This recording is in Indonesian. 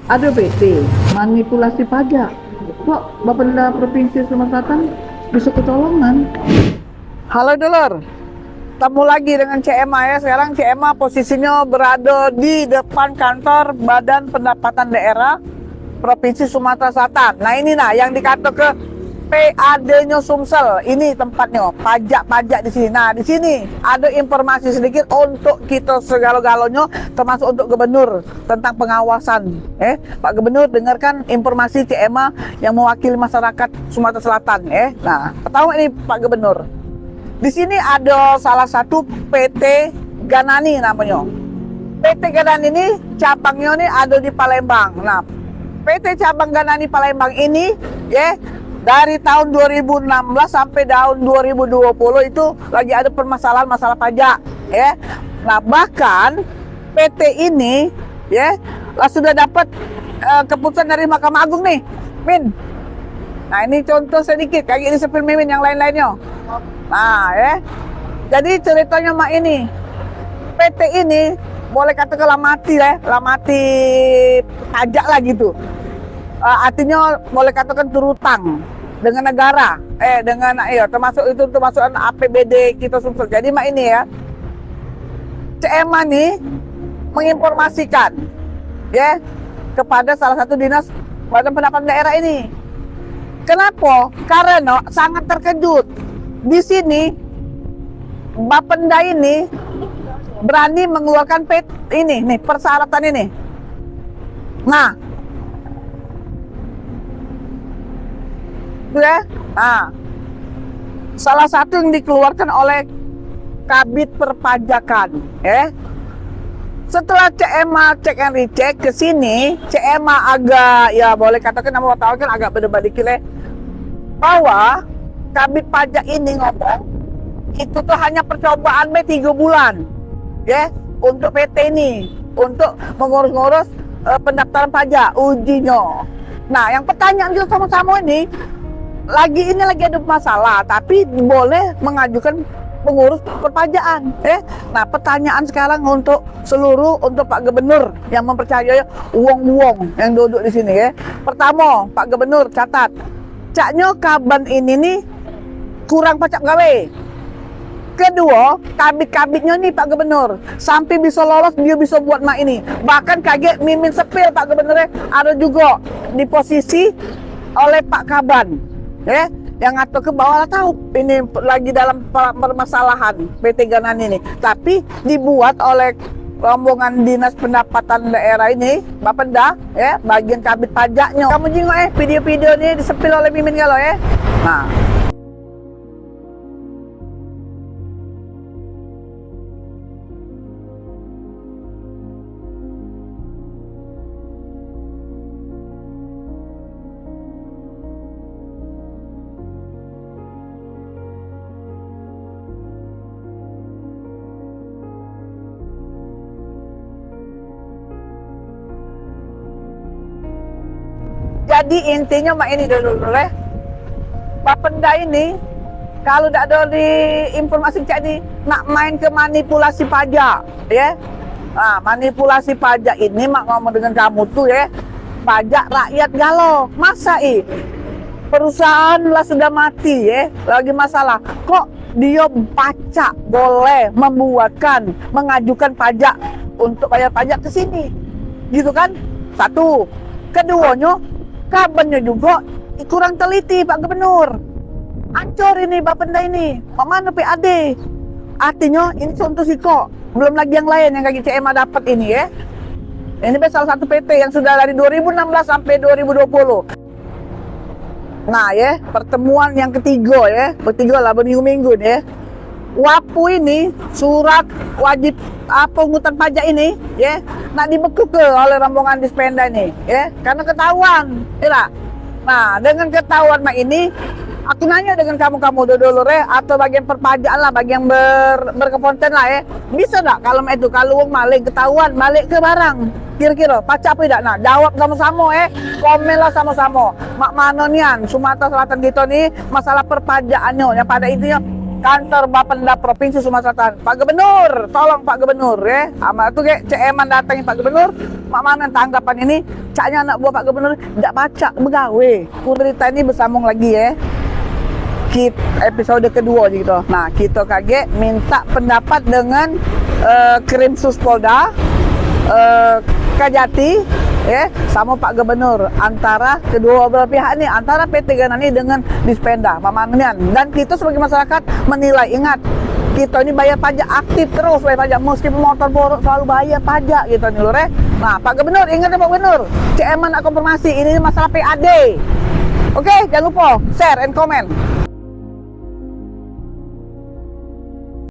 Ada PT, manipulasi pajak. Kok Bapenda Provinsi Sumatera Selatan bisa kecolongan? Halo dulur, ketemu lagi dengan CMA ya. Sekarang CMA posisinya berada di depan kantor Badan Pendapatan Daerah Provinsi Sumatera Selatan. Nah ini yang dikata ke PAD-nya Sumsel. Ini tempatnya, pajak-pajak di sini. Nah di sini ada informasi sedikit untuk kita segala-galanya, termasuk untuk gubernur tentang pengawasan. Pak Gubernur, dengarkan informasi CMA yang mewakili masyarakat Sumatera Selatan. Nah, pertama ini Pak Gubernur. Di sini ada salah satu PT Ganani namanya. PT Ganani ini cabangnya ini ada di Palembang. Nah, PT cabang Ganani Palembang ini dari tahun 2016 sampai tahun 2020 itu lagi ada permasalahan masalah pajak. Nah, bahkan PT ini sudah dapat keputusan dari Mahkamah Agung nih, Min. Nah, ini contoh sedikit kayak ini sepil Mimin yang lain-lainnya. Nah, jadi ceritanya mak ini PT ini boleh katakan lamati pajak lah gitu. Artinya boleh katakan turutang dengan negara, termasuk APBD kita Sumsel. Jadi mak ini CMA nih menginformasikan kepada salah satu dinas Badan Pendapatan Daerah ini. Kenapa? Karena sangat terkejut. Di sini Bapenda ini berani mengeluarkan persyaratan ini. Nah, salah satu yang dikeluarkan oleh Kabid Perpajakan. Setelah CMA cek and recheck ke sini, CMA agak boleh katakan nama wartawan kan agak berdebat dikit bahwa Kabid Pajak ini ngomong itu tuh hanya percobaan 3 bulan untuk PT ini untuk mengurus-ngurus pendaftaran pajak ujinya. Nah, yang pertanyaan kita sama-sama ini lagi ada masalah tapi boleh mengajukan pengurus perpajakan. Nah, pertanyaan sekarang untuk Pak Gubernur yang mempercayai uang-uang yang duduk di sini. Pertama, Pak Gubernur catat, caknya kaban ini nih kurang pajak gawe. Kedua, kabit-kabitnya nih Pak Gubernur sampai bisa lolos dia bisa buat mak ini. Bahkan kaget Mimin sepil Pak Gubernur ada juga di posisi oleh Pak Kaban. Yang ngatur ke bawah tahu ini lagi dalam permasalahan PT Ganani ini. Tapi dibuat oleh rombongan Dinas Pendapatan Daerah ini, Bapenda, bagian kabit pajaknya. Kamu jengok video-video ini disepil oleh Mimin kalau Nah, jadi intinya mak ini dulu Bapenda ini kalau tidak ada di informasi cak ini nak main ke manipulasi pajak Nah, manipulasi pajak ini mak ngomong dengan kamu tuh pajak rakyat galau. Masa perusahaan lah sudah mati lagi masalah kok dia pajak boleh mengajukan pajak untuk bayar pajak ke sini gitu kan. Satu. Keduanya kabarnya juga kurang teliti Pak Gubernur. Ancur ini Bapenda ini. Mana PAD? Artinya ini contoh sih kok. Belum lagi yang lain yang kaki CMA dapat ini Ini salah satu PT yang sudah dari 2016 sampai 2020. Nah pertemuan yang ketiga bertiga lah berminggu-minggu WAPU ini surat wajib pungutan pajak ini nak dibekuk oleh rombongan Dispenda ini karena ketahuan Nah, dengan ketahuan mak ini aku nanya dengan kamu dulu atau bagian perpajakan lah, bagian berkeponten lah bisa tak kalau uang maling ketahuan balik ke barang kira-kira pajak apa tidak? Nah, jawab sama-sama komen lah sama-sama mak manonian Sumatera Selatan kita nih masalah perpajakannya yang pada intinya kantor Bapenda Provinsi Sumatera Selatan. Pak Gubernur, tolong Pak Gubernur ya. Ama itu kayak ceman datangi Pak Gubernur. Mak mana tanggapan ini? Caknya anak buah Pak Gubernur tidak baca begawe. Berita ini bersambung lagi ya. Episode kedua gitu. Nah, kita kaget minta pendapat dengan Krimsus Polda, Kajati, ya, sama Pak Gubernur, antara kedua belah pihak ini, antara PT Ganani dengan Dispenda, Mamanian. Dan kita sebagai masyarakat menilai, ingat, kita ini bayar pajak aktif terus, bayar pajak meskipun motor borok selalu bayar pajak gitu nih lur. Nah, Pak Gubernur, ingat ya Pak Gubernur, CM nak konfirmasi ini masalah PAD. Oke, jangan lupa share and comment.